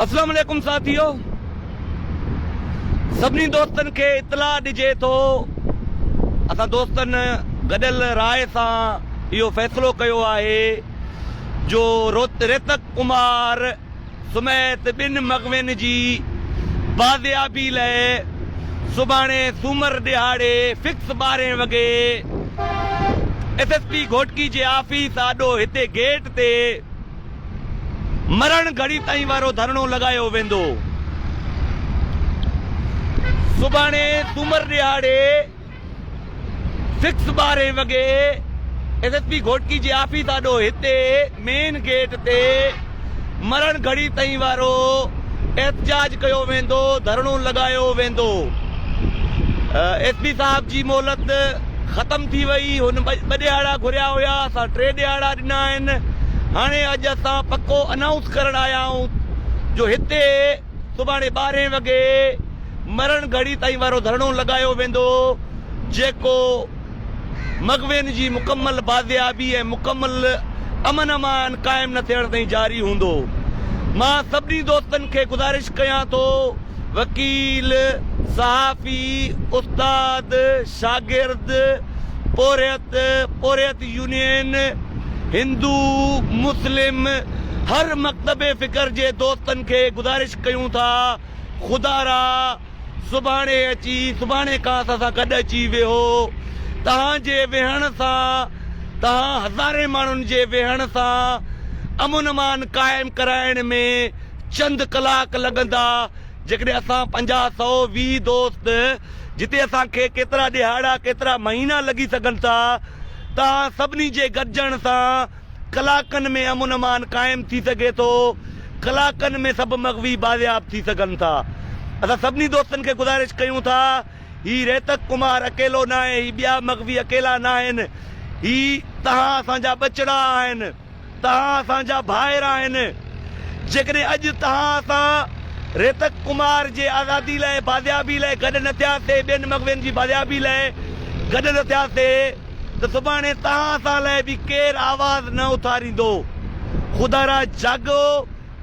अस्सलाम वालेकुम साथियों, सभी दोस्तन के इतला दिजे तो असा दोस्तन गडल राय से यो फैसलो कयो आहे जो रेतक कुमार समेत बिन मगविन जी बाज़ियाबी लाइ सुभाणे सूमर दिहाड़े फिक्स 12 वगे SSP घोटकी जे ऑफिस आडो हिते गेट ते मरण घड़ी ताईं वारो धरणो लगायो वेंदो। सुभाणे सूमर दिहाड़े फिक्स 12 वगे SSP घोटकी जे ऑफिस आडो हिते मेन गेट ते मरण घड़ी ताईं वारो एहतजाज कयो वेंदो, धरणो लगायो वेंदो। SP साहब जी मोहलत खत्म थी वई, हुन 2 दिहाड़ा घुरिया हुया, असां 3 दिहाड़ा ॾिना आहिनि। हाणे अॼु असां पक्को अनाउंस करण आया आहियूं जो हिते सुभाणे 12 वगे मरण घड़ी ताईं वारो धरणो लगायो वेंदो, जेको मगविन जी मुकम्मल बाज़ियाबी ऐं मुकम्मल अमन अमान कायम न थियण ताईं जारी हूंदो। मां सभिनी दोस्तन खे गुज़ारिश कयां थो, वकील, सहाफ़ी, उस्ताद, शागिर्द, पोरियत यूनियन, हिंदू, मुस्लिम, हर मकतबे फिकर जे दोस्तन के गुज़ारिश कयूं था, खुदारा सुभाणे अची सुभाणे का असां गॾु अची वेहो। तव्हांजे वेहण सां, तव्हां हज़ारे माण्हुनि जे वेहण सां अमन अमान कायम कराइण में चंद कलाक लगंदा। जेकॾहिं असां 50, 100, 20 दोस्त जिते असांखे केतिरा ॾिहाड़ा केतिरा महीना लॻी सघनि था, तव्हां सभिनी जे गॾजण सां कलाकनि में अमन अमान कायम थी सघे थो, कलाकनि में सभु मगवी बाज़ियाब थी सघनि था। असां सभिनी दोस्तनि खे गुज़ारिश कयूं था, ही रेतक कुमार अकेलो न आहे, ही ॿिया मगवी अकेला न आहिनि, ही तव्हां असांजा बचड़ा आहिनि, तव्हां असांजा भाइर आहिनि। जेकॾहिं अॼु तव्हां असां रेतक कुमार जे आज़ादी लाइ बाज़ियाबी लाइ गॾु न थियासीं, ॿियनि मगवियुनि जी बाज़ियाबी लाइ गॾु न थियासीं, त सुभाणे तव्हां असां लाइ बि केरु आवाज़ न उथारींदो। खुदारा जागो,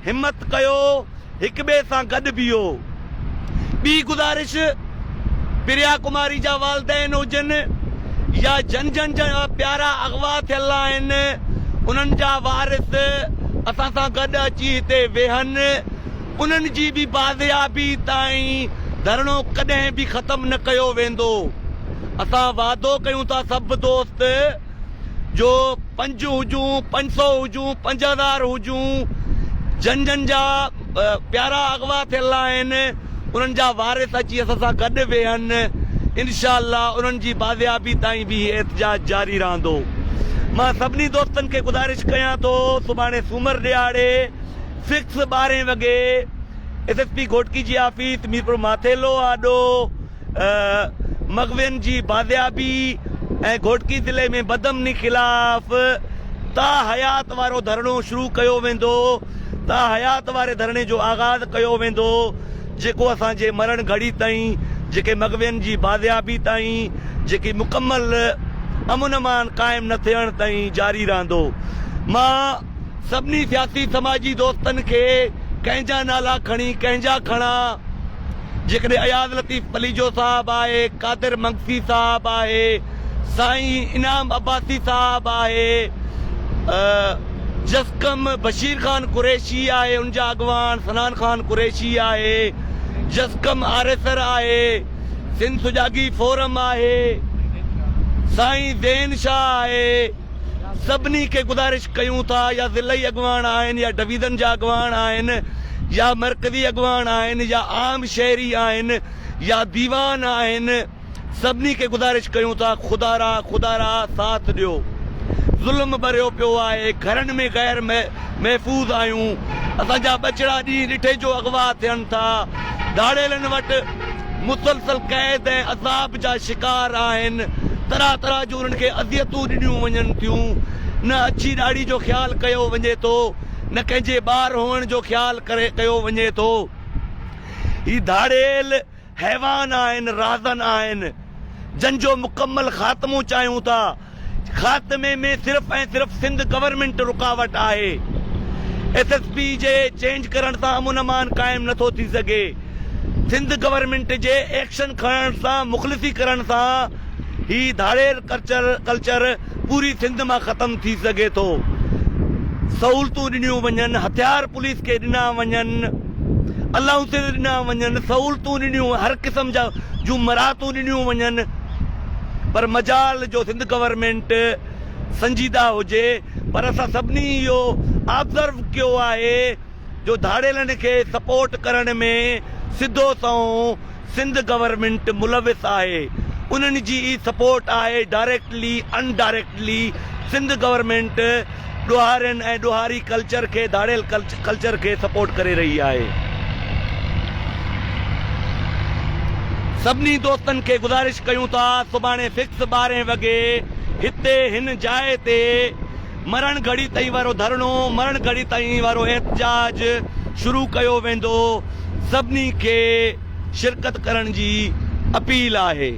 हिम्मत कयो, हिक ॿिए सां गॾु बीहो। ॿी गुज़ारिश, प्रिया कुमारी जा वालदेन हुजनि या जन जा प्यारा अगवा थियल आहिनि, उन्हनि जा वारिस असां सां गॾु अची हिते वेहनि, उन्हनि जी बि बाज़ियाबी ताईं धरणो कॾहिं बि ख़त्म न कयो वेंदो। असां वादो कयूं था सभु दोस्त जो 5 हुजूं, 500 हुजूं, 5000 हुजूं, जन जा प्यारा अगवा थियल आहिनि, उन्हनि जा वारिस अची असां सां गॾु वेहनि। इंशाअल्लाह उन्हनि जी बाज़ियाबी ताईं बि एहतजाज जारी रहंदो। मां सभिनी दोस्तनि खे गुज़ारिश कयां थो, सुभाणे सूमर दिहाड़े फिक्स 12 वगे SSP घोटकी जी ऑफिस मीरपुर माथेलो आडो मगविन जी बाज़ियाबी ऐं घोटकी ज़िले में बदअमनी खिलाफ़ ता हयात वारो धरणो शुरू कयो वेंदो। ता हयात वारे धरणे जो आगाज़ कयो वेंदो, जेको असांजे मरण घड़ी ताईं, जेके मगविन जी बाज़ियाबी ताईं, जेकी मुकम्मल अमन अमान कायम न थियण ताईं जारी रहंदो। मां सभिनी सियासी समाजी दोस्तन खे कंहिंजा नाला खणी कंहिंजा खणा, जेकॾहिं अयाज़ लतीफ़ पलीजो साहब आहे, कादिर मंगसी साहब आहे, साईं इनाम अब्बासी साहब आहे, जसकम बशीर खान कुरैशी आहे, उनजा अॻवान सनान खान कुरैशी आहे, जसकम आरेसर आहे, सिंध सुजागी फोरम आहे, साईं ज़ैन शाह आहे। सभिनी खे गुज़ारिश कयूं था, या ज़िलई अॻवान आहिनि, या डिवीज़न जा अॻवान आहिनि, या मरकज़ी अॻवान आहिनि, या आम शहरी आहिनि, या दीवान आहिनि, सभिनी खे गुज़ारिश कयूं था, खुदारा साथ ॾियो। ज़ुल्म भरियो पियो आहे, घरनि में गैर महफ़ूज़ आहियूं, असांजा बचड़ा ॾींहुं ॾिठे जो अगवा थियनि था, दाड़ेलनि वटि मुसलसल क़ैद ऐं अज़ाब जा शिकार आहिनि, तरह तरह जूं उन्हनि खे अज़ियतूं ॾिनियूं वञनि थियूं, न अछी ॾाढ़ी जो ख़्यालु कयो वञे थो, न कंहिंजे ॿार हुअण जो ख़्यालु कयो वञे थो। ही धाड़ेल हैवान आहिनि, राज़न आहिनि, जंहिंजो मुकम्मल ख़ात्मो चाहियूं था। ख़ात्मे में सिर्फ़ ऐं सिर्फ़ सिंध गवर्नमेंट रुकावट आहे। SSP जे चेंज करण सां अमन अमान क़ाइमु नथो थी सघे। सिंध गवर्नमेंट जे एक्शन खणण सां, मुख़लिसी करण सां ही धाड़ेल कल्चर पूरी सिंध मां ख़तम थी सघे थो। सहूलतूं ॾिनियूं वञनि, हथियार पुलिस खे ॾिना वञनि, अलाउंसिस ॾिना वञनि, सहूलतूं ॾिनियूं, हर क़िस्म जूं मराहतूं ॾिनियूं वञनि, पर मजाल जो सिंध गवर्नमेंट संजीदा हुजे। पर असां सभिनी इहो ऑब्ज़र्व कयो आहे जो धाड़ेलनि खे सपोर्ट करण में सिधो सओं सिंध गवर्नमेंट मुलविस आहे। उन्हनि जी सपोर्ट आहे डायरेक्टली अनडायरेक्टली। सिंध गवर्नमेंट ॾोहारियुनि ऐं ॾोहारी कल्चर खे, धाड़ेल कल्चर खे सपोर्ट करे रही आहे। सभिनी दोस्तनि खे गुज़ारिश कयूं था, सुभाणे फिक्स 12 वॻे हिते हिन जाइ ते मरण घड़ी ताईं वारो धरणो, मरण घड़ी ताईं वारो एहतजाज शुरू कयो वेंदो। सभिनी खे शिरकत करण जी अपील आहे।